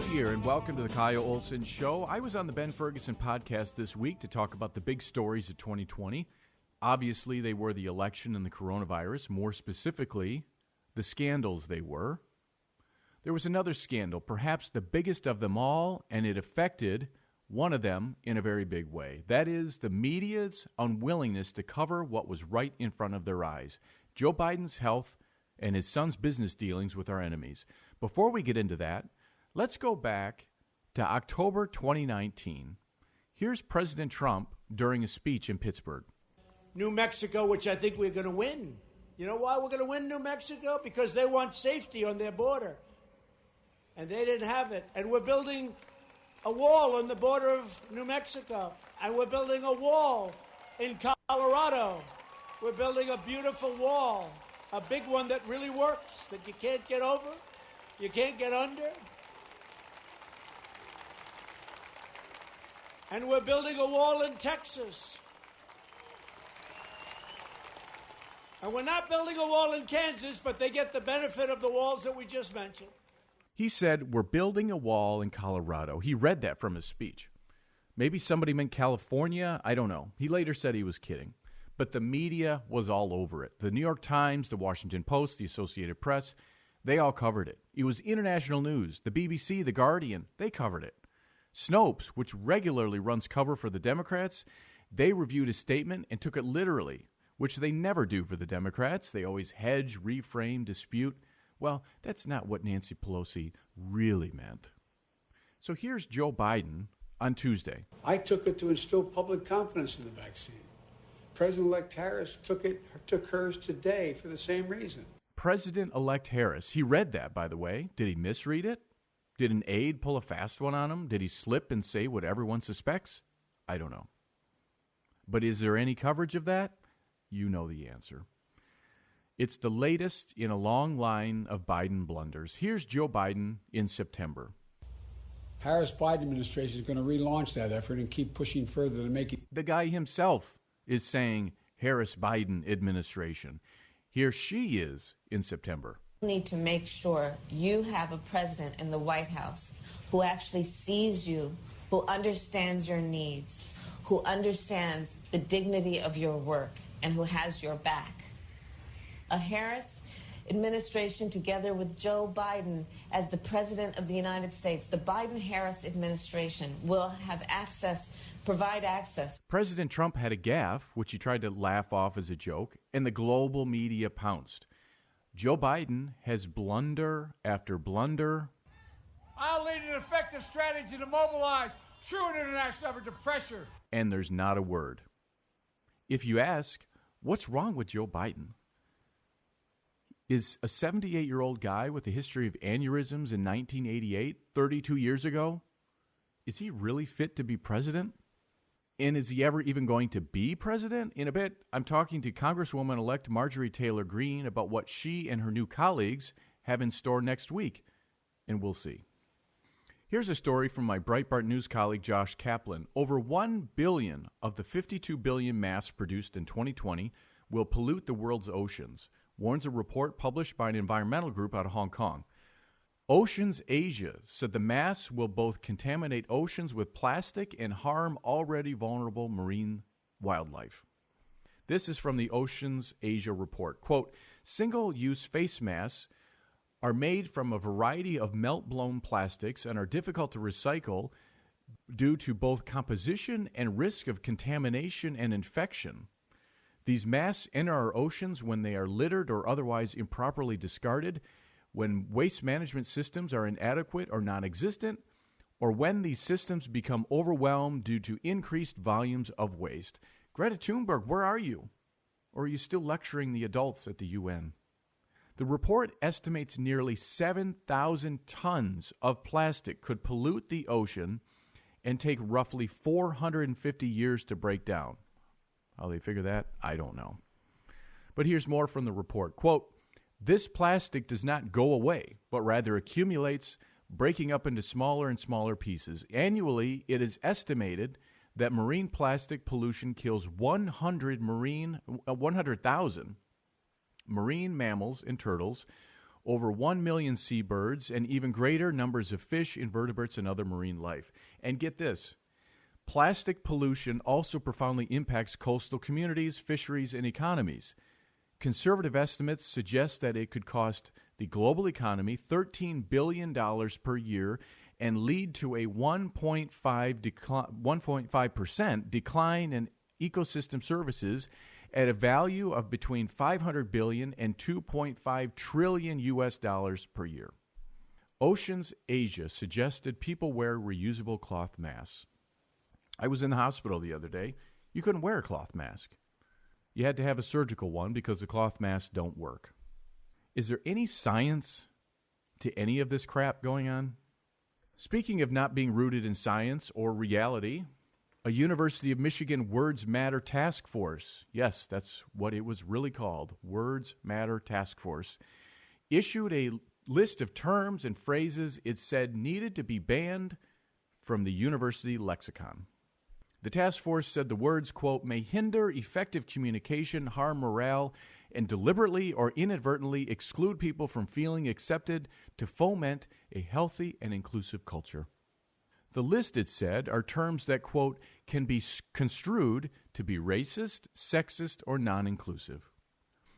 New Year and welcome to the Kyle Olson Show. I was on the Ben Ferguson podcast this week to talk about the big stories of 2020. Obviously, they were the election and the coronavirus. More specifically, the scandals they were. There was another scandal, perhaps the biggest of them all, and it affected one of them in a very big way. That is the media's unwillingness to cover what was right in front of their eyes. Joe Biden's health and his son's business dealings with our enemies. Before we get into that, let's go back to October 2019. Here's President Trump during a speech in Pittsburgh. New Mexico, which I think we're going to win. You know why we're going to win New Mexico? Because they want safety on their border. And they didn't have it. And we're building a wall on the border of New Mexico. And we're building a wall in Colorado. We're building a beautiful wall, a big one that really works, that you can't get over, you can't get under. And we're building a wall in Texas. And we're not building a wall in Kansas, but they get the benefit of the walls that we just mentioned. He said, we're building a wall in Colorado. He read that from his speech. Maybe somebody meant California. I don't know. He later said he was kidding. But the media was all over it. The New York Times, the Washington Post, the Associated Press, they all covered it. It was international news. The BBC, The Guardian, they covered it. Snopes, which regularly runs cover for the Democrats, they reviewed his statement and took it literally, which they never do for the Democrats. They always hedge, reframe, dispute. Well, that's not what Nancy Pelosi really meant. So here's Joe Biden on Tuesday. I took it to instill public confidence in the vaccine. President-elect Harris took hers today for the same reason. President-elect Harris, he read that, by the way. Did he misread it? Did an aide pull a fast one on him? Did he slip and say what everyone suspects? I don't know. But is there any coverage of that? You know the answer. It's the latest in a long line of Biden blunders. Here's Joe Biden in September. Harris-Biden administration is going to relaunch that effort and keep pushing further to make it. The guy himself is saying Harris-Biden administration. Here she is in September. We need to make sure you have a president in the White House who actually sees you, who understands your needs, who understands the dignity of your work, and who has your back. A Harris administration together with Joe Biden as the president of the United States, the Biden-Harris administration will have access, provide access. President Trump had a gaffe, which he tried to laugh off as a joke, and the global media pounced. Joe Biden has blunder after blunder. I'll lead an effective strategy to mobilize true international effort to pressure. And there's not a word. If you ask, what's wrong with Joe Biden? Is a 78-year-old guy with a history of aneurysms in 1988, 32 years ago, is he really fit to be president? And is he ever even going to be president? In a bit, I'm talking to Congresswoman-elect Marjorie Taylor Greene about what she and her new colleagues have in store next week, and we'll see. Here's a story from my Breitbart News colleague Josh Kaplan. Over 1 billion of the 52 billion masks produced in 2020 will pollute the world's oceans, warns a report published by an environmental group out of Hong Kong. Oceans Asia said the masks will both contaminate oceans with plastic and harm already vulnerable marine wildlife. This is from the Oceans Asia report. Quote, single-use face masks are made from a variety of melt-blown plastics and are difficult to recycle due to both composition and risk of contamination and infection. These masks enter our oceans when they are littered or otherwise improperly discarded, when waste management systems are inadequate or non-existent, or when these systems become overwhelmed due to increased volumes of waste. Greta Thunberg, where are you? Or are you still lecturing the adults at the UN? The report estimates nearly 7,000 tons of plastic could pollute the ocean and take roughly 450 years to break down. How they figure that, I don't know. But here's more from the report. Quote, this plastic does not go away, but rather accumulates, breaking up into smaller and smaller pieces. Annually, it is estimated that marine plastic pollution kills 100,000 marine mammals and turtles, over 1 million seabirds, and even greater numbers of fish, invertebrates, and other marine life. And get this, plastic pollution also profoundly impacts coastal communities, fisheries, and economies. Conservative estimates suggest that it could cost the global economy $13 billion per year and lead to a 1.5% decline in ecosystem services at a value of between $500 billion and $2.5 trillion US dollars per year. Oceans Asia suggested people wear reusable cloth masks. I was in the hospital the other day. You couldn't wear a cloth mask. You had to have a surgical one because the cloth masks don't work. Is there any science to any of this crap going on? Speaking of not being rooted in science or reality, a University of Michigan Words Matter Task Force, yes, that's what it was really called, Words Matter Task Force, issued a list of terms and phrases it said needed to be banned from the university lexicon. The task force said the words, quote, may hinder effective communication, harm morale, and deliberately or inadvertently exclude people from feeling accepted to foment a healthy and inclusive culture. The list, it said, are terms that, quote, can be construed to be racist, sexist, or non-inclusive.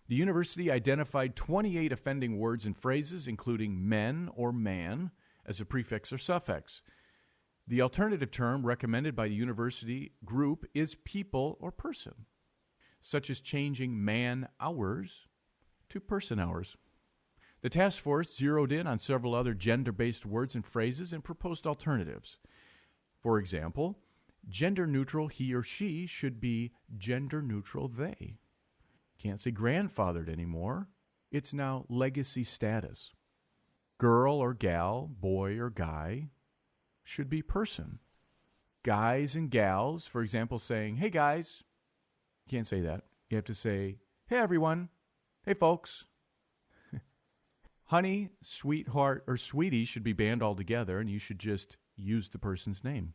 The university identified 28 offending words and phrases, including men or man as a prefix or suffix. The alternative term recommended by the university group is people or person, such as changing man hours to person hours. The task force zeroed in on several other gender-based words and phrases and proposed alternatives. For example, gender-neutral he or she should be gender-neutral they. Can't say grandfathered anymore. It's now legacy status. Girl or gal, boy or guy, should be person. Guys and gals, for example, saying, hey guys, you can't say that. You have to say, hey everyone, hey folks. Honey, sweetheart, or sweetie should be banned altogether, and you should just use the person's name.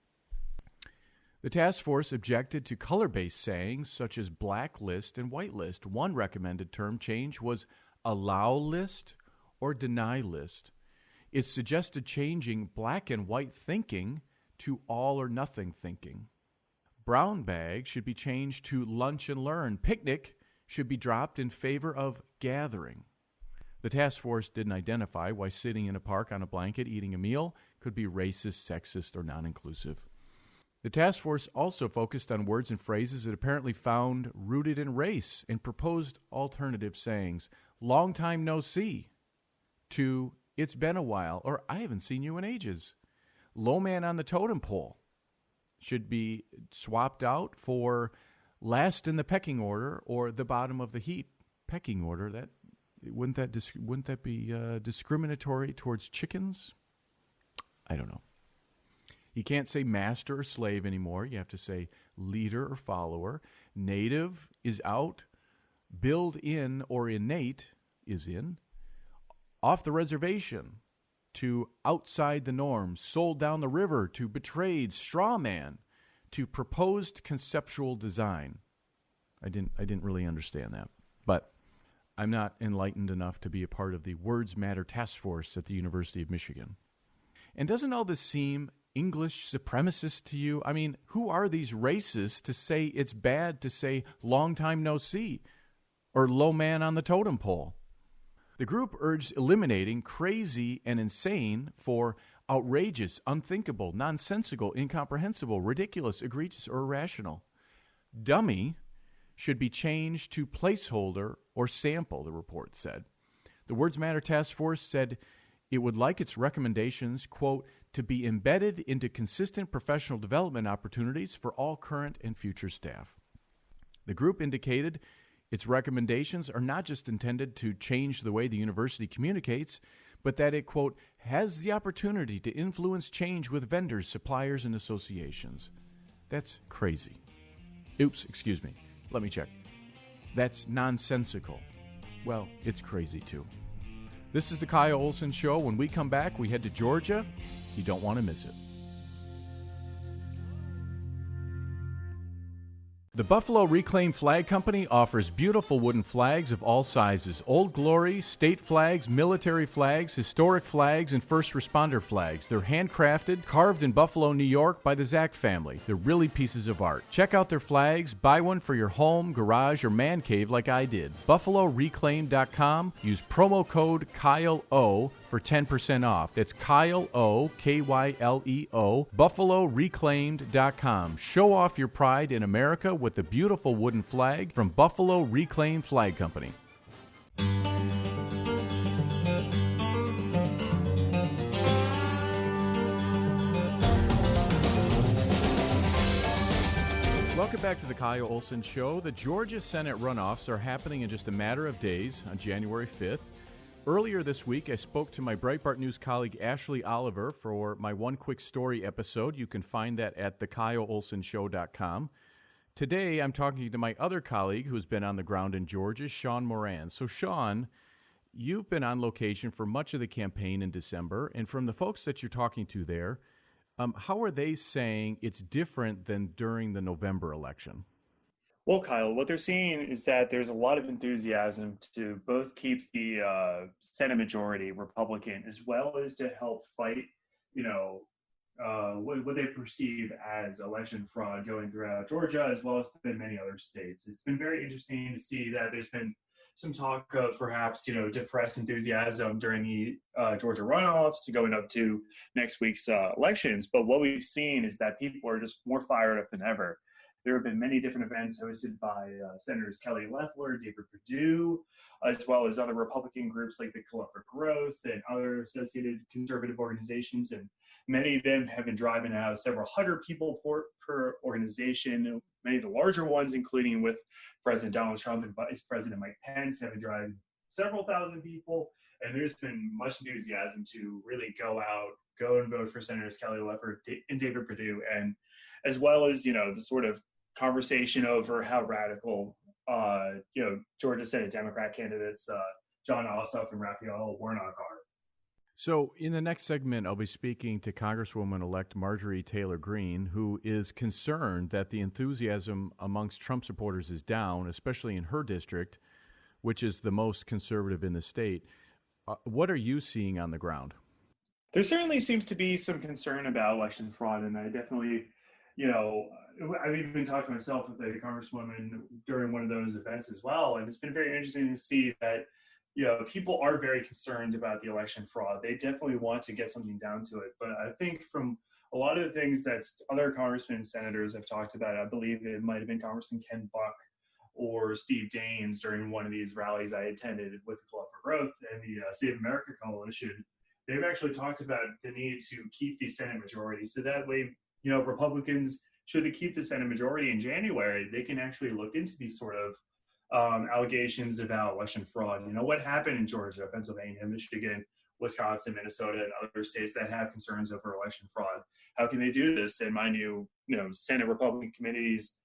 The task force objected to color-based sayings such as black list and white list. One recommended term change was allow list or deny list. It suggested changing black and white thinking to all or nothing thinking. Brown bag should be changed to lunch and learn. Picnic should be dropped in favor of gathering. The task force didn't identify why sitting in a park on a blanket eating a meal could be racist, sexist, or non-inclusive. The task force also focused on words and phrases it apparently found rooted in race and proposed alternative sayings. Long time no see to it's been a while, or I haven't seen you in ages. Low man on the totem pole should be swapped out for last in the pecking order or the bottom of the heap pecking order. That wouldn't that be discriminatory towards chickens? I don't know. You can't say master or slave anymore. You have to say leader or follower. Native is out. Build in or innate is in. Off the reservation to outside the norms. Sold down the river to betrayed. Straw man to proposed conceptual design. I didn't really understand that. But I'm not enlightened enough to be a part of the Words Matter Task Force at the University of Michigan. And doesn't all this seem English supremacist to you? I mean, who are these racists to say it's bad to say long time no see or low man on the totem pole? The group urged eliminating crazy and insane for outrageous, unthinkable, nonsensical, incomprehensible, ridiculous, egregious, or irrational. Dummy should be changed to placeholder or sample, the report said. The Words Matter Task Force said it would like its recommendations, quote, to be embedded into consistent professional development opportunities for all current and future staff. The group indicated its recommendations are not just intended to change the way the university communicates, but that it, quote, has the opportunity to influence change with vendors, suppliers, and associations. That's crazy. Oops, excuse me. Let me check. That's nonsensical. Well, it's crazy too. This is the Kyle Olson Show. When we come back, we head to Georgia. You don't want to miss it. The Buffalo Reclaim Flag Company offers beautiful wooden flags of all sizes: Old Glory, state flags, military flags, historic flags, and first responder flags. They're handcrafted, carved in Buffalo, New York by the Zach family. They're really pieces of art. Check out their flags. Buy one for your home, garage, or man cave like I did. BuffaloReclaim.com. Use promo code KYLEO for 10% off. That's Kyle O, K-Y-L-E-O, BuffaloReclaimed.com. Show off your pride in America with the beautiful wooden flag from Buffalo Reclaim Flag Company. Welcome back to the Kyle Olson Show. The Georgia Senate runoffs are happening in just a matter of days on January 5th. Earlier this week, I spoke to my Breitbart News colleague Ashley Oliver for my One Quick Story episode. You can find that at thekyleolsonshow.com. Today, I'm talking to my other colleague who's been on the ground in Georgia, Sean Moran. So, Sean, you've been on location for much of the campaign in December, and from the folks that you're talking to there, how are they saying it's different than during the November election? Well, Kyle, what they're seeing is that there's a lot of enthusiasm to both keep the Senate majority Republican, as well as to help fight, what they perceive as election fraud going throughout Georgia, as well as in many other states. It's been very interesting to see that there's been some talk of perhaps, depressed enthusiasm during the Georgia runoffs going up to next week's elections. But what we've seen is that people are just more fired up than ever. There have been many different events hosted by Senators Kelly Loeffler, David Perdue, as well as other Republican groups like the Club for Growth and other associated conservative organizations. And many of them have been driving out several hundred people per organization. Many of the larger ones, including with President Donald Trump and Vice President Mike Pence, have been driving several thousand people. And there's been much enthusiasm to really go and vote for Senators Kelly Loeffler and David Perdue, and as well as, the sort of conversation over how radical, Georgia Senate Democrat candidates John Ossoff and Raphael Warnock are. So in the next segment, I'll be speaking to Congresswoman-elect Marjorie Taylor Greene, who is concerned that the enthusiasm amongst Trump supporters is down, especially in her district, which is the most conservative in the state. What are you seeing on the ground? There certainly seems to be some concern about election fraud, and I definitely, I've even talked to myself with a congresswoman during one of those events as well, and it's been very interesting to see that, people are very concerned about the election fraud. They definitely want to get something down to it, but I think from a lot of the things that other congressmen and senators have talked about, I believe it might have been Congressman Ken Buck or Steve Daines during one of these rallies I attended with the Club for Growth and the Save America Coalition. They've actually talked about the need to keep the Senate majority. So that way, Republicans, should they keep the Senate majority in January, they can actually look into these sort of allegations about election fraud. What happened in Georgia, Pennsylvania, Michigan, Wisconsin, Minnesota, and other states that have concerns over election fraud? How can they do this? And mind you, Senate Republican committees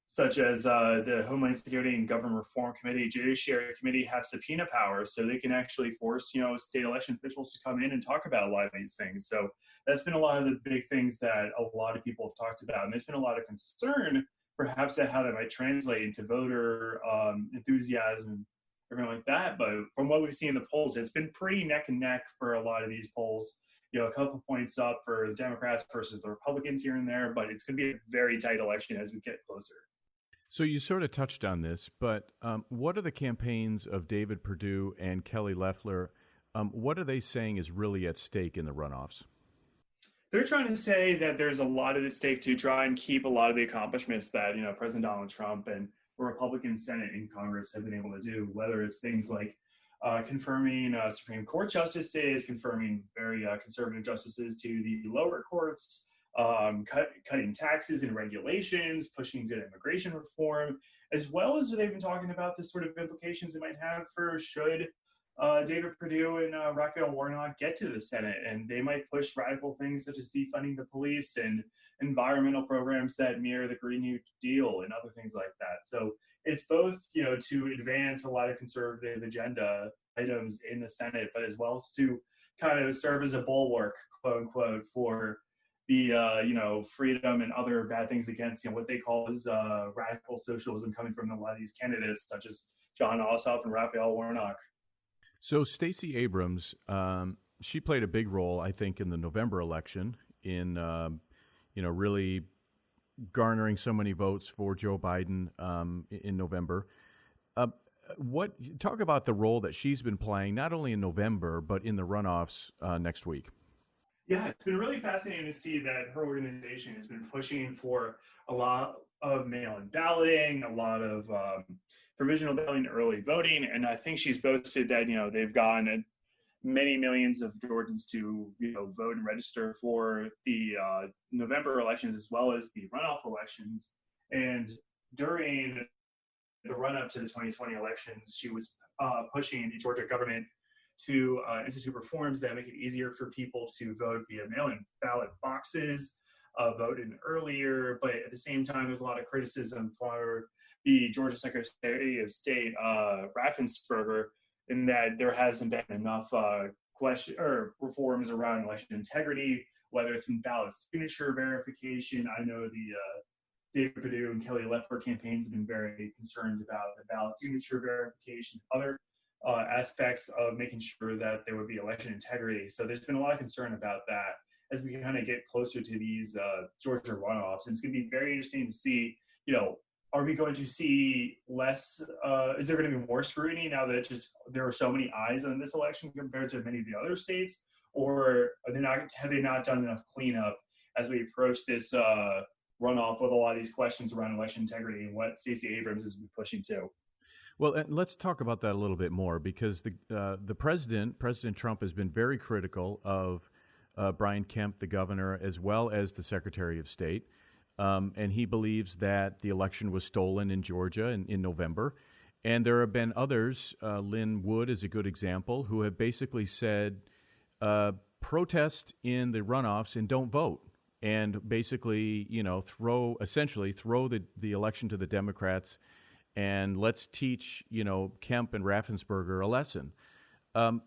such as the Homeland Security and Government Reform Committee, Judiciary Committee have subpoena powers, so they can actually force, state election officials to come in and talk about a lot of these things. So that's been a lot of the big things that a lot of people have talked about. And there's been a lot of concern, perhaps, that how that might translate into voter enthusiasm, everything like that. But from what we've seen in the polls, it's been pretty neck and neck for a lot of these polls. A couple points up for the Democrats versus the Republicans here and there, but it's going to be a very tight election as we get closer. So you sort of touched on this, but what are the campaigns of David Perdue and Kelly Loeffler? What are they saying is really at stake in the runoffs? They're trying to say that there's a lot at stake to try and keep a lot of the accomplishments that, President Donald Trump and the Republican Senate and Congress have been able to do, whether it's things like confirming Supreme Court justices, confirming very conservative justices to the lower courts, cutting taxes and regulations, pushing good immigration reform, as well as they've been talking about the sort of implications it might have for should David Perdue and Raphael Warnock get to the Senate, and they might push radical things such as defunding the police and environmental programs that mirror the Green New Deal and other things like that. So it's both, to advance a lot of conservative agenda items in the Senate, but as well as to kind of serve as a bulwark, quote unquote, for freedom and other bad things against, what they call is radical socialism coming from a lot of these candidates, such as John Ossoff and Raphael Warnock. So Stacey Abrams, she played a big role, I think, in the November election in, really garnering so many votes for Joe Biden in November. Talk about the role that she's been playing, not only in November, but in the runoffs next week. Yeah, it's been really fascinating to see that her organization has been pushing for a lot of mail-in balloting, a lot of provisional balloting, early voting, and I think she's boasted that they've gotten many millions of Georgians to vote and register for the November elections as well as the runoff elections. And during the run-up to the 2020 elections, she was pushing the Georgia government to institute reforms that make it easier for people to vote via mail-in ballot boxes, vote in earlier. But at the same time, there's a lot of criticism for the Georgia Secretary of State, Raffensperger, in that there hasn't been enough reforms around election integrity, whether it's from ballot signature verification. I know the David Perdue and Kelly Loeffler campaigns have been very concerned about the ballot signature verification, other aspects of making sure that there would be election integrity. So there's been a lot of concern about that as we kind of get closer to these Georgia runoffs. And it's going to be very interesting to see, are we going to see less, is there going to be more scrutiny now that there are so many eyes on this election compared to many of the other states? Or have they not done enough cleanup as we approach this runoff with a lot of these questions around election integrity and what Stacey Abrams has been pushing to? Well, and let's talk about that a little bit more, because the President Trump, has been very critical of Brian Kemp, the governor, as well as the Secretary of State. And he believes that the election was stolen in Georgia in November. And there have been others, Lynn Wood is a good example, who have basically said, protest in the runoffs and don't vote. And basically, throw the election to the Democrats, and let's teach, Kemp and Raffensperger a lesson.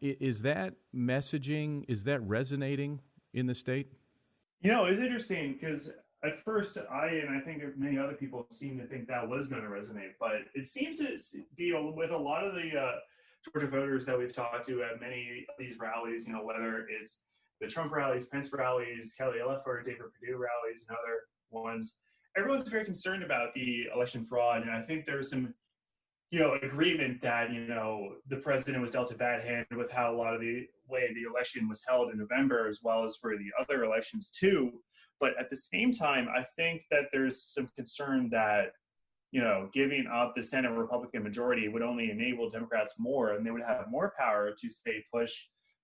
Is that messaging, is that resonating in the state? It's interesting because at first I think many other people seem to think that was going to resonate, but it seems to be with a lot of the Georgia voters that we've talked to at many of these rallies, whether it's the Trump rallies, Pence rallies, Kelly Loeffler, David Perdue rallies, and other ones. Everyone's very concerned about the election fraud, and I think there's some, agreement that, the president was dealt a bad hand with how a lot of the way the election was held in November, as well as for the other elections too. But at the same time, I think that there's some concern that, giving up the Senate Republican majority would only enable Democrats more, and they would have more power to push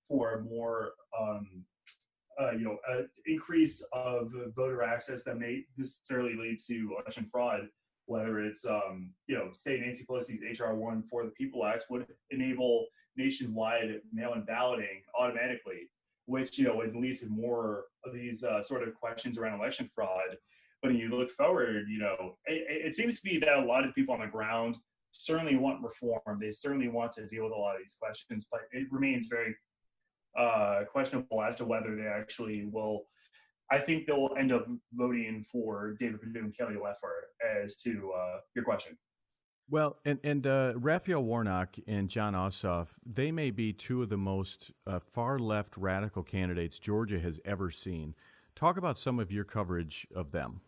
for more increase of voter access that may necessarily lead to election fraud, whether it's, say Nancy Pelosi's H.R. 1 for the People Act would enable nationwide mail-in balloting automatically, which, would lead to more of these sort of questions around election fraud. But when you look forward, it seems to be that a lot of people on the ground certainly want reform. They certainly want to deal with a lot of these questions, but it remains very questionable as to whether they actually will. I think they'll end up voting for David Perdue and Kelly Loeffler, as to your question. Well, and Raphael Warnock and John Ossoff, they may be two of the most far-left radical candidates Georgia has ever seen. Talk about some of your coverage of them.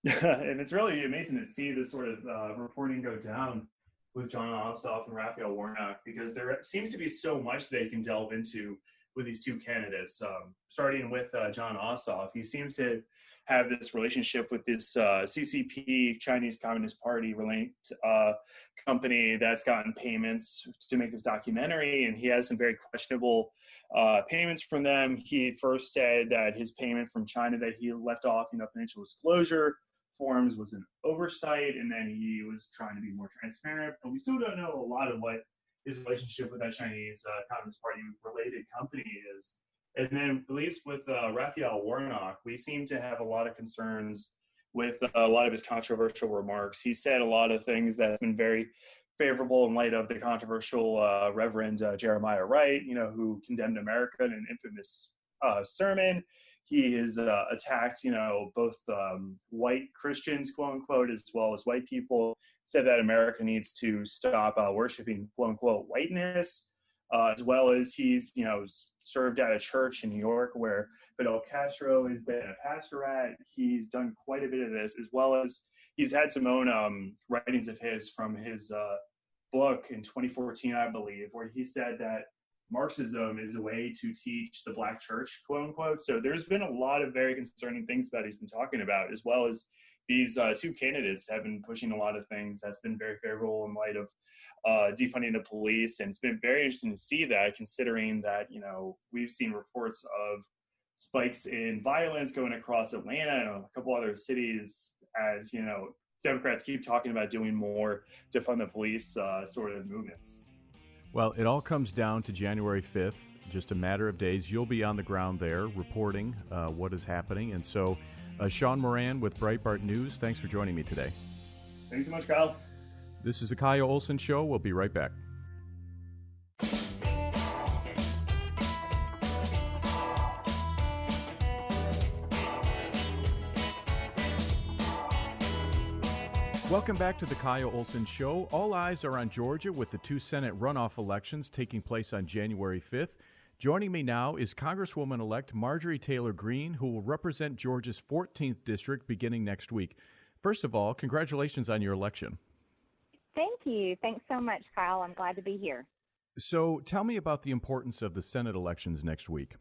And it's really amazing to see this sort of reporting go down with John Ossoff and Raphael Warnock, because there seems to be so much they can delve into with these two candidates. Starting with John Ossoff, he seems to have this relationship with this CCP, Chinese Communist Party linked company that's gotten payments to make this documentary, and he has some very questionable payments from them. He first said that his payment from China that he left off, financial disclosure forms was an oversight, and then he was trying to be more transparent. But we still don't know a lot of what his relationship with that Chinese Communist Party related company is. And then, at least with Raphael Warnock, we seem to have a lot of concerns with a lot of his controversial remarks. He said a lot of things that have been very favorable in light of the controversial Reverend Jeremiah Wright, who condemned America in an infamous sermon. he has attacked, both white Christians, quote unquote, as well as white people. Said that America needs to stop worshiping, quote unquote, whiteness, as well as he's, served at a church in New York where Fidel Castro has been a pastor at. He's done quite a bit of this, as well as he's had some own writings of his from his book in 2014, I believe, where he said that Marxism is a way to teach the Black church, quote unquote. So there's been a lot of very concerning things that he's been talking about, as well as these two candidates have been pushing a lot of things that's been very favorable in light of defunding the police. And it's been very interesting to see that, considering that, we've seen reports of spikes in violence going across Atlanta and a couple other cities as, Democrats keep talking about doing more to fund the police sort of movements. Well, it all comes down to January 5th, just a matter of days. You'll be on the ground there reporting what is happening. And so, Sean Moran with Breitbart News, thanks for joining me today. Thanks so much, Kyle. This is the Kyle Olson Show. We'll be right back. Welcome back to the Kyle Olson Show. All eyes are on Georgia with the two Senate runoff elections taking place on January 5th. Joining me now is Congresswoman-elect Marjorie Taylor Greene, who will represent Georgia's 14th district beginning next week. First of all, congratulations on your election. Thank you. Thanks so much, Kyle. I'm glad to be here. So tell me about the importance of the Senate elections next week.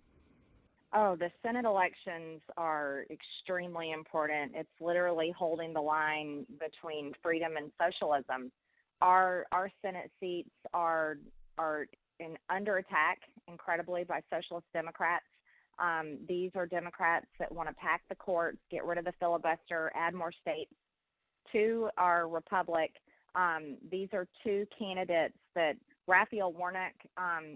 Oh, the Senate elections are extremely important. It's literally holding the line between freedom and socialism. Our Senate seats are under attack, incredibly, by socialist Democrats. These are Democrats that want to pack the courts, get rid of the filibuster, add more states to our republic. These are two candidates that Raphael Warnock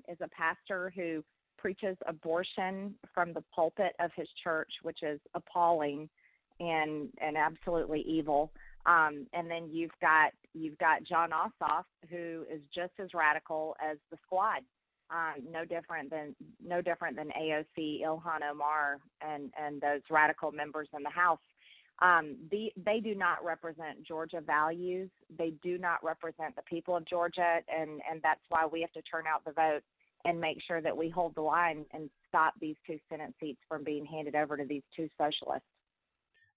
is a pastor who preaches abortion from the pulpit of his church, which is appalling and absolutely evil. And then you've got John Ossoff, who is just as radical as the Squad. No different than AOC, Ilhan Omar, and those radical members in the House. They do not represent Georgia values. They do not represent the people of Georgia, and that's why we have to turn out the vote and make sure that we hold the line and stop these two Senate seats from being handed over to these two socialists.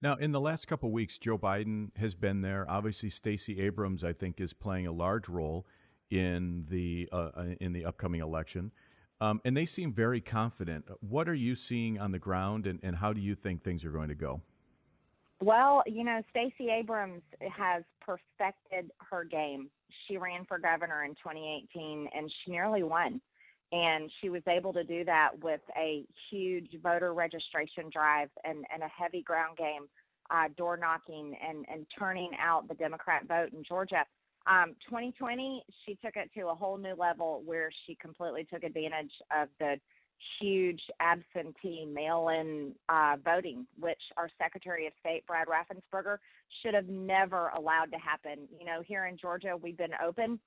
Now, in the last couple of weeks, Joe Biden has been there. Obviously, Stacey Abrams, I think, is playing a large role in the upcoming election, and they seem very confident. What are you seeing on the ground, and how do you think things are going to go? Well, Stacey Abrams has perfected her game. She ran for governor in 2018, and she nearly won. And she was able to do that with a huge voter registration drive and a heavy ground game, door knocking and turning out the Democrat vote in Georgia. 2020, she took it to a whole new level where she completely took advantage of the huge absentee mail-in voting, which our Secretary of State, Brad Raffensperger, should have never allowed to happen. Here in Georgia, we've been open.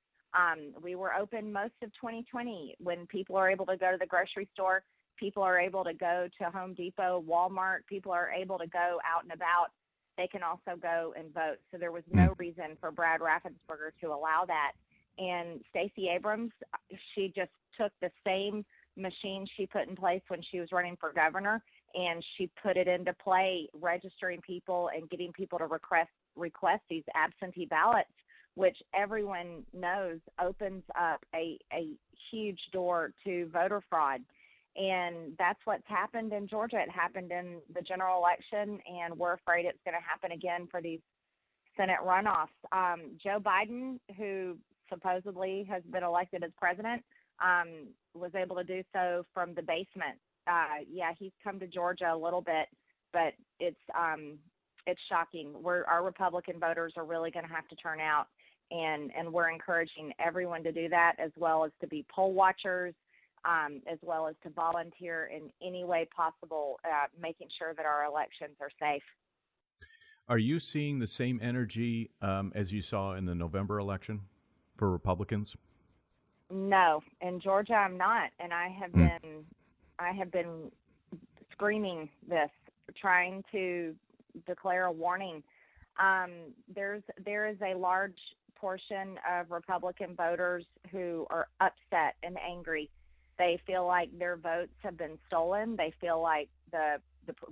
We were open most of 2020 when people are able to go to the grocery store, people are able to go to Home Depot, Walmart, people are able to go out and about. They can also go and vote. So there was no reason for Brad Raffensperger to allow that. And Stacey Abrams, she just took the same machine she put in place when she was running for governor, and she put it into play, registering people and getting people to request these absentee ballots, which everyone knows opens up a huge door to voter fraud. And that's what's happened in Georgia. It happened in the general election, and we're afraid it's going to happen again for these Senate runoffs. Joe Biden, who supposedly has been elected as president, was able to do so from the basement. He's come to Georgia a little bit, but it's shocking. Our Republican voters are really going to have to turn out, and we're encouraging everyone to do that, as well as to be poll watchers, as well as to volunteer in any way possible, making sure that our elections are safe. Are you seeing the same energy as you saw in the November election for Republicans? No, in Georgia I'm not, and I have been screaming this, trying to declare a warning. There is a large portion of Republican voters who are upset and angry. They feel like their votes have been stolen. They feel like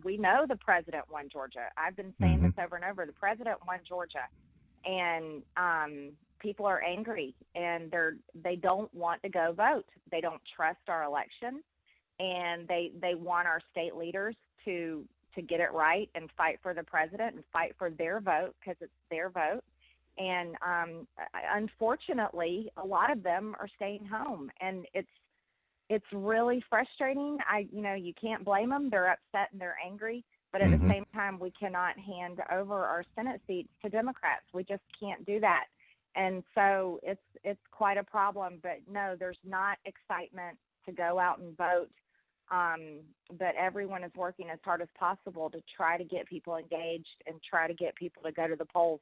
we know the president won Georgia. I've been saying this over and over. The president won Georgia, and people are angry, and they don't want to go vote. They don't trust our election, and they want our state leaders to get it right and fight for the president and fight for their vote, because it's their vote. And unfortunately, a lot of them are staying home, and it's really frustrating. You can't blame them. They're upset and they're angry, but at the same time, we cannot hand over our Senate seats to Democrats. We just can't do that. And so it's quite a problem. But no, there's not excitement to go out and vote. But everyone is working as hard as possible to try to get people engaged and try to get people to go to the polls.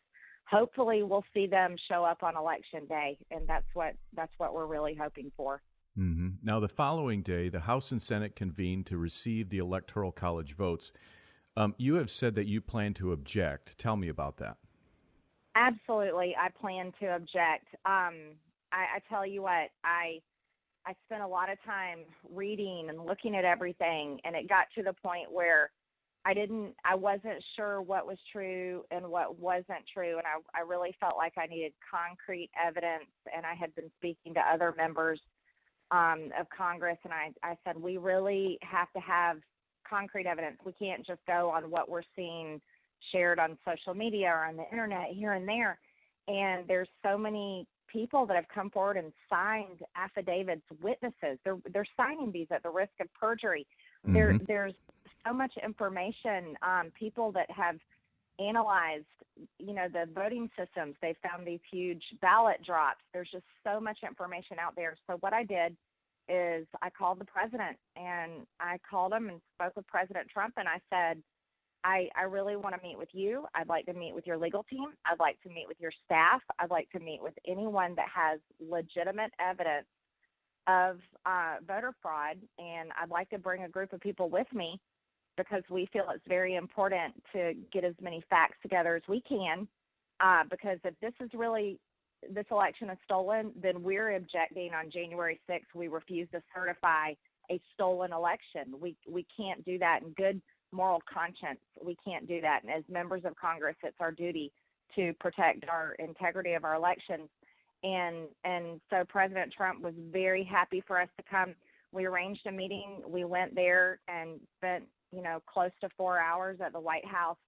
Hopefully we'll see them show up on election day, and that's what we're really hoping for. Now, the following day, the House and Senate convened to receive the Electoral College votes. You have said that you plan to object. Tell me about that. Absolutely, I plan to object. I tell you what, I spent a lot of time reading and looking at everything, and it got to the point where I wasn't sure what was true and what wasn't true, and I really felt like I needed concrete evidence, and I had been speaking to other members of Congress, and I said, we really have to have concrete evidence. We can't just go on what we're seeing shared on social media or on the internet here and there. And there's so many people that have come forward and signed affidavits, witnesses. They're signing these at the risk of perjury. There's so much information, people that have analyzed, the voting systems. They found these huge ballot drops. There's just so much information out there. So what I did is I called the president, and I called him and spoke with President Trump, and I said, I really want to meet with you. I'd like to meet with your legal team. I'd like to meet with your staff. I'd like to meet with anyone that has legitimate evidence of voter fraud, and I'd like to bring a group of people with me, because we feel it's very important to get as many facts together as we can, because if this election is stolen, then we're objecting on January 6th. We refuse to certify a stolen election. We can't do that in good moral conscience. We can't do that. And as members of Congress, it's our duty to protect our integrity of our elections. And so President Trump was very happy for us to come. We arranged a meeting. We went there and spent close to 4 hours at the White House,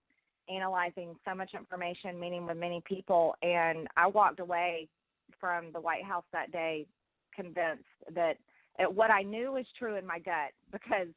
analyzing so much information, meeting with many people. And I walked away from the White House that day convinced that what I knew was true in my gut, because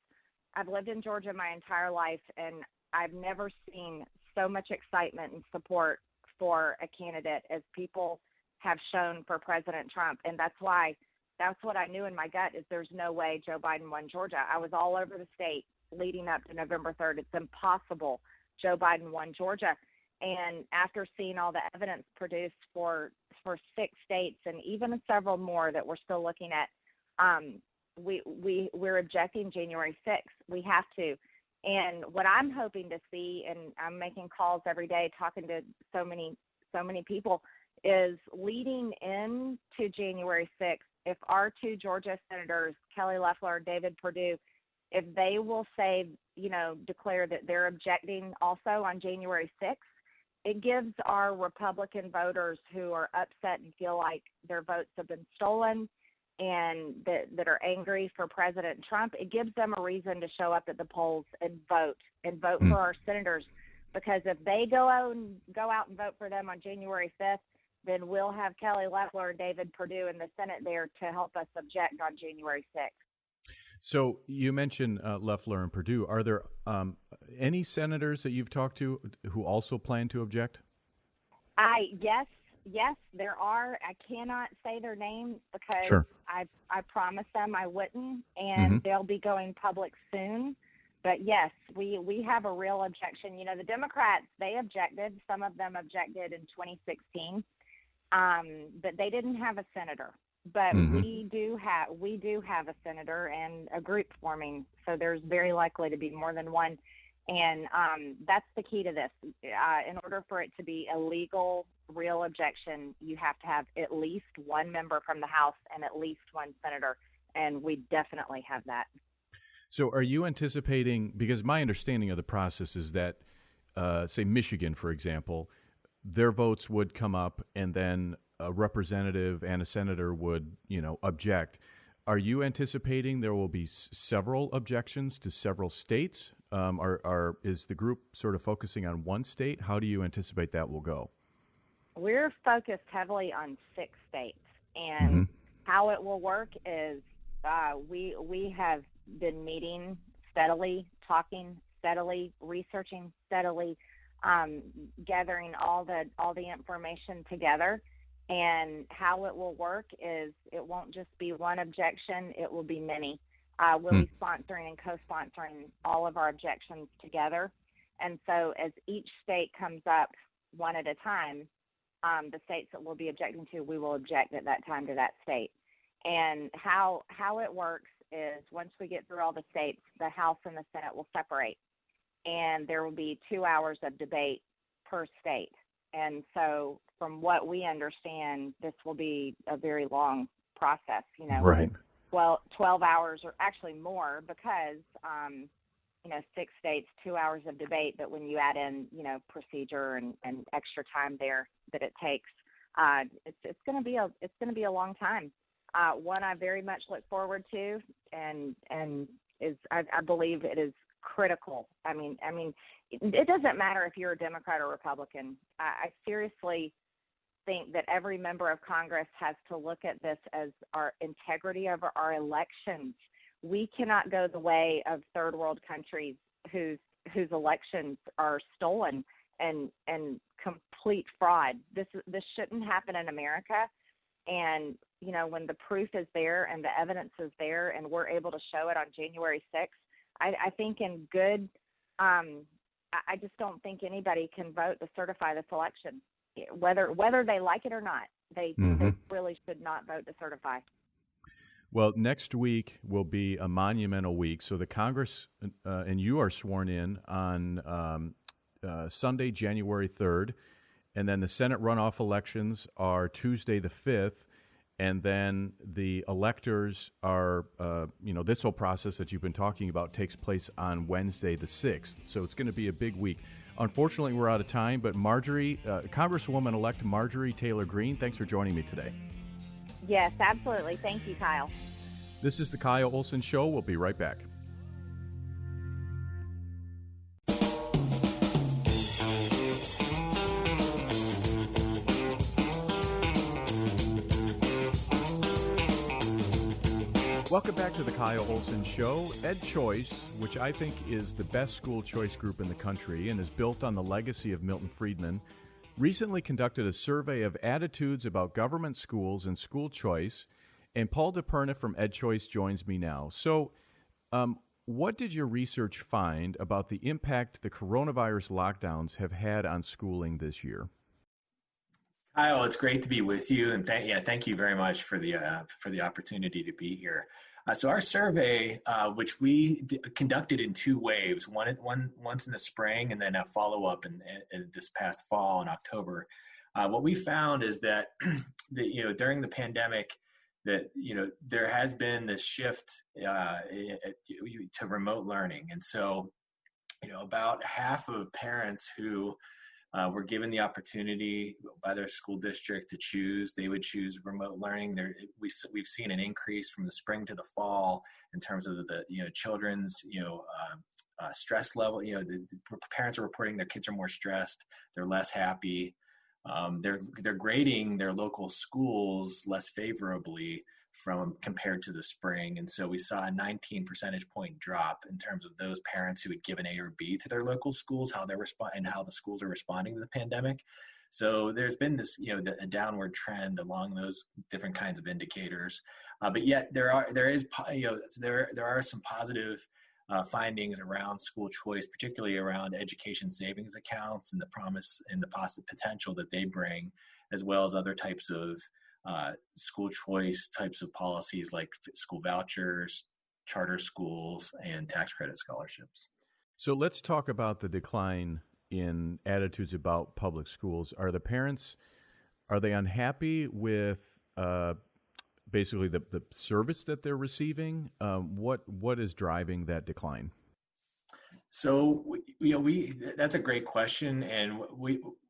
I've lived in Georgia my entire life, and I've never seen so much excitement and support for a candidate as people have shown for President Trump. And that's what I knew in my gut, is there's no way Joe Biden won Georgia. I was all over the state leading up to November 3rd. It's impossible Joe Biden won Georgia. And after seeing all the evidence produced for 6 states and even several more that we're still looking at, we're objecting January 6th. We have to. And what I'm hoping to see, and I'm making calls every day, talking to so many people, is leading into January 6th, if our 2 Georgia senators, Kelly Loeffler and David Perdue, if they will declare that they're objecting also on January 6th, it gives our Republican voters who are upset and feel like their votes have been stolen and that are angry for President Trump, it gives them a reason to show up at the polls and vote for our senators. Because if they go out and vote for them on January 5th, then we'll have Kelly Loeffler and David Perdue in the Senate there to help us object on January 6th. So you mentioned Loeffler and Perdue. Are there any senators that you've talked to who also plan to object? Yes, there are. I cannot say their names because Sure. I promised them I wouldn't, and they'll be going public soon. But yes, we have a real objection. The Democrats, they objected. Some of them objected in 2016, but they didn't have a senator. but we do have a senator and a group forming, so there's very likely to be more than one. And that's the key to this. In order for it to be a legal, real objection, you have to have at least one member from the House and at least one senator, and we definitely have that. So are you anticipating, because my understanding of the process is that, say, Michigan, for example, their votes would come up and then a representative and a senator would, object. Are you anticipating there will be several objections to several states? Is the group sort of focusing on one state? How do you anticipate that will go? We're focused heavily on 6 states, and how it will work is we have been meeting steadily, talking steadily, researching steadily, gathering all the information together. And how it will work is it won't just be one objection, it will be many. We'll be sponsoring and co-sponsoring all of our objections together. And so as each state comes up one at a time, the states that we'll be objecting to, we will object at that time to that state. And how it works is once we get through all the states, the House and the Senate will separate. And there will be 2 hours of debate per state. And so from what we understand, this will be a very long process, Right. Well, 12 hours or actually more because, 6 states, 2 hours of debate. But when you add in, procedure and extra time there that it takes, it's going to be a long time. One I very much look forward to and is I believe it is critical. I mean, it doesn't matter if you're a Democrat or Republican. I seriously think that every member of Congress has to look at this as our integrity of our elections. We cannot go the way of third world countries whose elections are stolen and complete fraud. This shouldn't happen in America. And when the proof is there and the evidence is there, and we're able to show it on January 6th. I think in good, I just don't think anybody can vote to certify this election, whether they like it or not. They really should not vote to certify. Well, next week will be a monumental week. So the Congress and you are sworn in on Sunday, January 3rd, and then the Senate runoff elections are Tuesday the 5th. And then the electors are, this whole process that you've been talking about takes place on Wednesday the 6th. So it's going to be a big week. Unfortunately, we're out of time, but Congresswoman-elect Marjorie Taylor Greene, thanks for joining me today. Yes, absolutely. Thank you, Kyle. This is the Kyle Olson Show. We'll be right back. Welcome back to the Kyle Olson Show. Ed Choice, which I think is the best school choice group in the country and is built on the legacy of Milton Friedman, recently conducted a survey of attitudes about government schools and school choice, and Paul DePerna from Ed Choice joins me now. So what did your research find about the impact the coronavirus lockdowns have had on schooling this year? Kyle, it's great to be with you, and thank you very much for the opportunity to be here. So our survey, which we conducted in 2 waves, once in the spring and then a follow-up in this past fall in October. What we found is that during the pandemic, that there has been this shift to remote learning, and so about half of parents who were given the opportunity by their school district to choose, they would choose remote learning. We've seen an increase from the spring to the fall in terms of the children's stress level. The parents are reporting their kids are more stressed, they're less happy. They're grading their local schools less favorably compared to the spring. And so we saw a 19 percentage point drop in terms of those parents who had given A or B to their local schools, how they're and how the schools are responding to the pandemic. So there's been this, a downward trend along those different kinds of indicators. But yet there are some positive findings around school choice, particularly around education savings accounts and the promise and the positive potential that they bring, as well as other types of school choice types of policies like school vouchers, charter schools, and tax credit scholarships. So let's talk about the decline in attitudes about public schools. Are the parents, are they unhappy with basically the service that they're receiving? What is driving that decline? So, that's a great question, and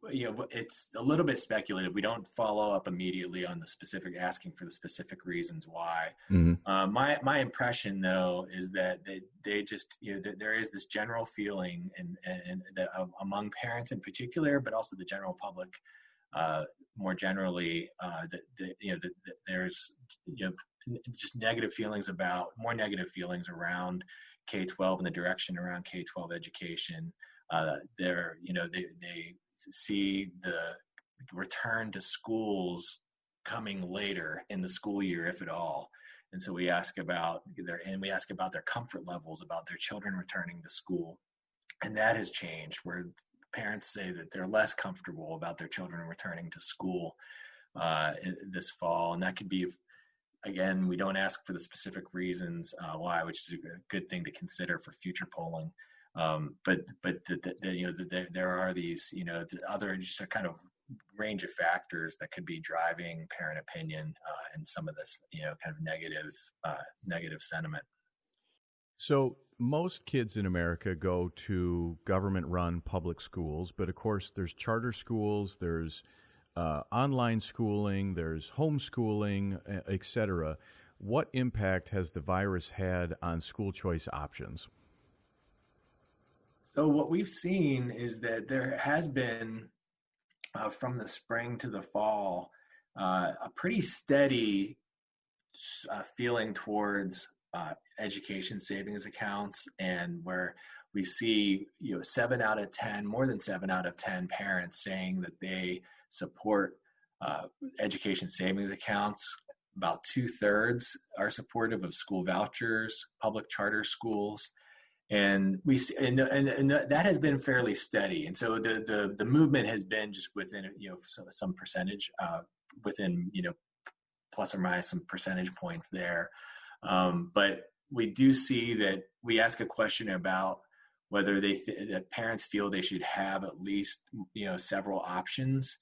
it's a little bit speculative. We don't follow up immediately on the specific, asking for the specific reasons why. Mm-hmm. My impression, though, is that they just, that there is this general feeling, and that among parents in particular, but also the general public, more generally, that there's just more negative feelings around K-12 and the direction around K-12 education. They see the return to schools coming later in the school year, if at all. And so we ask about their comfort levels about their children returning to school. And that has changed, where parents say that they're less comfortable about their children returning to school this fall. And that could be, again, we don't ask for the specific reasons why, which is a good thing to consider for future polling. But there are these, the other just kind of range of factors that could be driving parent opinion and some of this, kind of negative sentiment. So most kids in America go to government-run public schools, but of course there's charter schools, there's online schooling, there's homeschooling, et cetera. What impact has the virus had on school choice options? So what we've seen is that there has been, from the spring to the fall, a pretty steady feeling towards education savings accounts, and where we see, more than 7 out of 10 parents saying that they support education savings accounts. About 2/3 are supportive of school vouchers, public charter schools, and we see, and that has been fairly steady. And so the movement has been just within some percentage, within plus or minus some percentage points there. But we do see that we ask a question about whether that parents feel they should have at least several options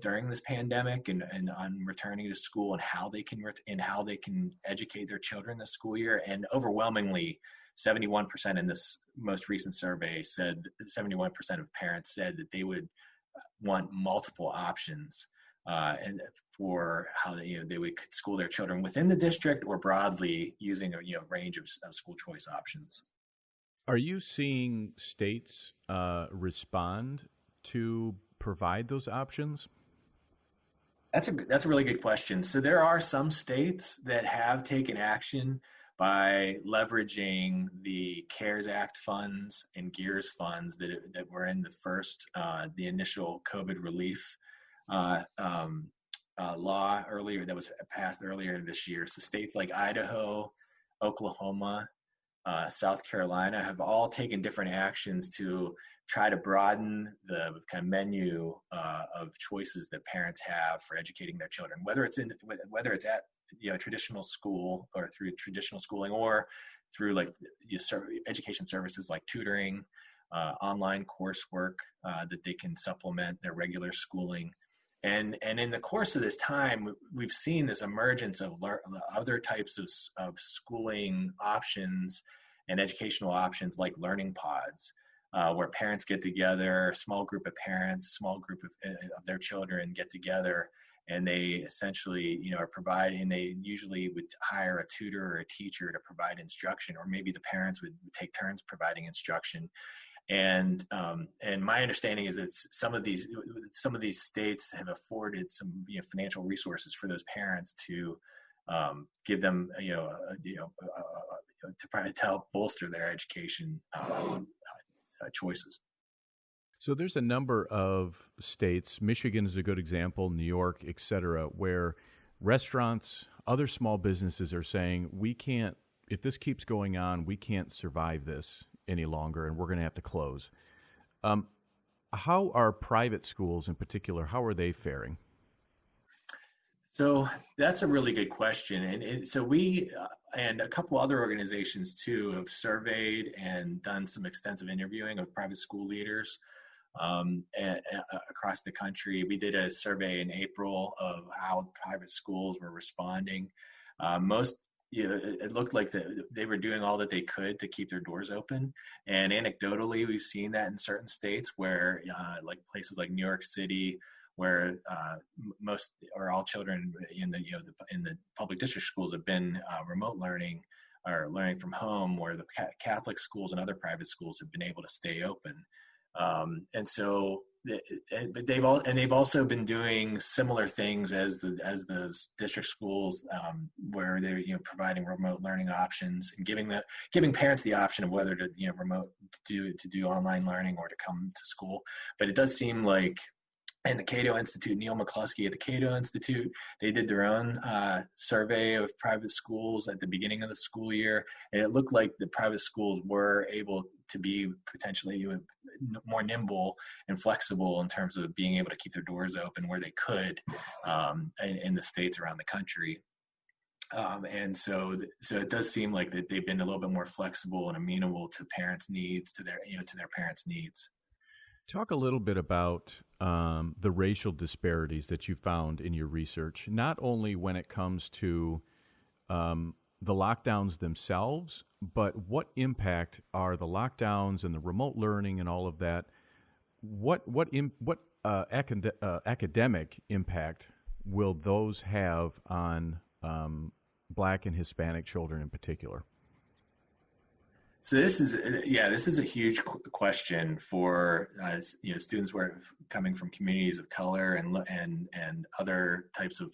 during this pandemic and on returning to school, and how they can educate their children this school year. And overwhelmingly, 71% in this most recent survey said 71% of parents said that they would want multiple options and for how they would school their children within the district or broadly using a range of school choice options. Are you seeing states respond to provide those options? That's a really good question. So there are some states that have taken action by leveraging the CARES Act funds and GEARS funds that were in the initial COVID relief law earlier, that was passed earlier this year. So states like Idaho, Oklahoma, South Carolina have all taken different actions to try to broaden the kind of menu of choices that parents have for educating their children, whether it's at traditional school or through traditional schooling, or through education services like tutoring, online coursework that they can supplement their regular schooling. And in the course of this time, we've seen this emergence of other types of schooling options and educational options like learning pods, where parents get together, small group of parents, small group of their children get together, and they essentially, are providing, they usually would hire a tutor or a teacher to provide instruction, or maybe the parents would take turns providing instruction. And my understanding is that some of these states have afforded some financial resources for those parents to give them to help bolster their education choices. So there's a number of states, Michigan is a good example, New York, et cetera, where restaurants, other small businesses are saying, if this keeps going on, we can't survive this any longer, and we're going to have to close. How are private schools in particular, how are they faring? So that's a really good question. So we and a couple other organizations too have surveyed and done some extensive interviewing of private school leaders across the country. We did a survey in April of how private schools were responding. It looked like they were doing all that they could to keep their doors open. And anecdotally, we've seen that in certain states where, like places like New York City, where most or all children in the public district schools have been remote learning or learning from home, where the Catholic schools and other private schools have been able to stay open. And so, but they've also been doing similar things as those district schools, where they're providing remote learning options and giving parents the option of whether to to do online learning or to come to school. But it does seem like, and the Cato Institute, Neil McCluskey at the Cato Institute, they did their own survey of private schools at the beginning of the school year, and it looked like the private schools were able to be potentially more nimble and flexible in terms of being able to keep their doors open where they could in the states around the country. And so it does seem like that they've been a little bit more flexible and amenable to parents' needs, to their parents' needs. Talk a little bit about the racial disparities that you found in your research, not only when it comes to the lockdowns themselves, but what impact are the lockdowns and the remote learning and all of that? What academic impact will those have on Black and Hispanic children in particular? So this is a huge question for students who are coming from communities of color and other types of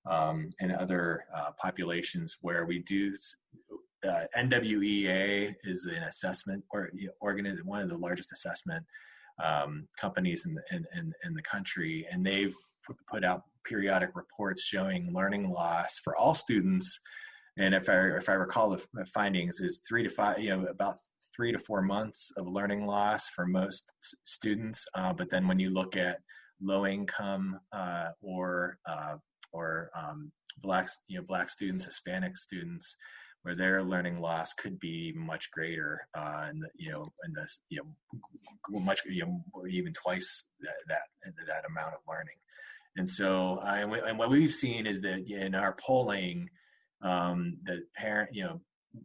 and other populations where we do. NWEA is an assessment or one of the largest assessment companies in the country, and they've put out periodic reports showing learning loss for all students. And if I recall, the findings is about 3 to 4 months of learning loss for most students. But then when you look at low income or Black students, Hispanic students, where their learning loss could be much greater, even twice that amount of learning. And so, and what we've seen is that in our polling, that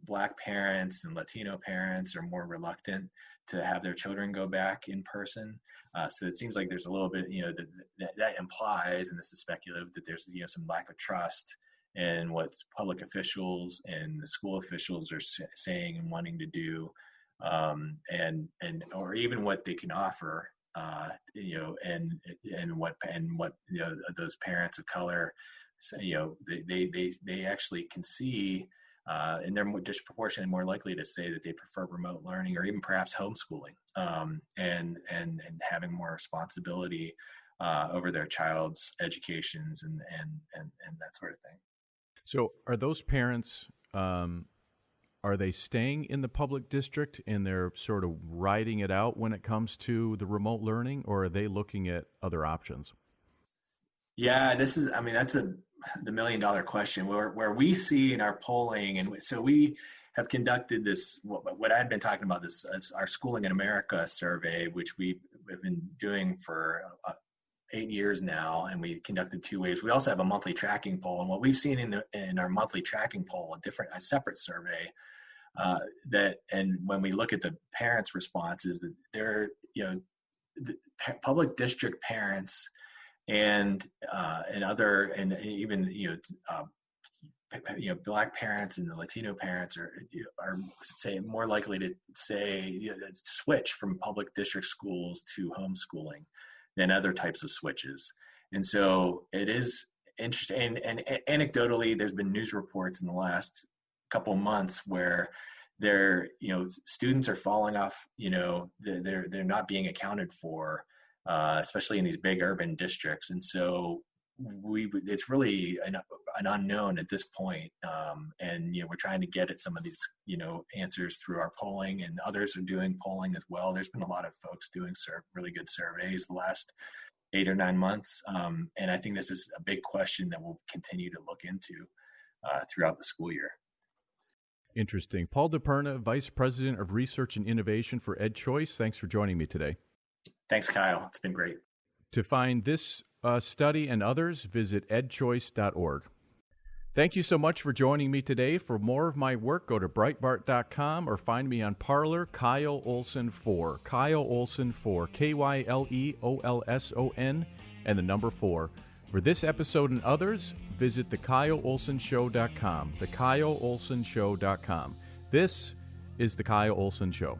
Black parents and Latino parents are more reluctant to have their children go back in person. So it seems like there's a little bit, that implies, and this is speculative, that there's some lack of trust in what public officials and the school officials are saying and wanting to do, or even what they can offer, and what those parents of color. So, they actually can see, and they're more disproportionately more likely to say that they prefer remote learning or even perhaps homeschooling, and having more responsibility over their child's educations and that sort of thing. So, are those parents? Are they staying in the public district and they're sort of riding it out when it comes to the remote learning, or are they looking at other options? Yeah, that's the $1 million question where we see in our polling. And so we have conducted this, what I'd been talking about, this our Schooling in America survey, which we've been doing for 8 years now. And we conducted 2 waves. We also have a monthly tracking poll. And what we've seen in our monthly tracking poll, a separate survey, and when we look at the parents' responses, that they're, the public district parents and even Black parents and the Latino parents are say more likely to say switch from public district schools to homeschooling than other types of switches. And so it is interesting. And anecdotally, there's been news reports in the last couple of months where students are falling off. They're not being accounted for. Especially in these big urban districts. And so it's really an unknown at this point. And we're trying to get at some of these, answers through our polling, and others are doing polling as well. There's been a lot of folks doing really good surveys the last, 8 or 9 months. And I think this is a big question that we'll continue to look into throughout the school year. Interesting. Paul DePerna, Vice President of Research and Innovation for EdChoice. Thanks for joining me today. Thanks, Kyle. It's been great. To find this study and others, visit edchoice.org. Thank you so much for joining me today. For more of my work, go to Breitbart.com or find me on Parler, Kyle Olson 4. Kyle Olson 4, KYLEOLSON, and the number 4. For this episode and others, visit thekyleolsonshow.com. Thekyleolsonshow.com. This is The Kyle Olson Show.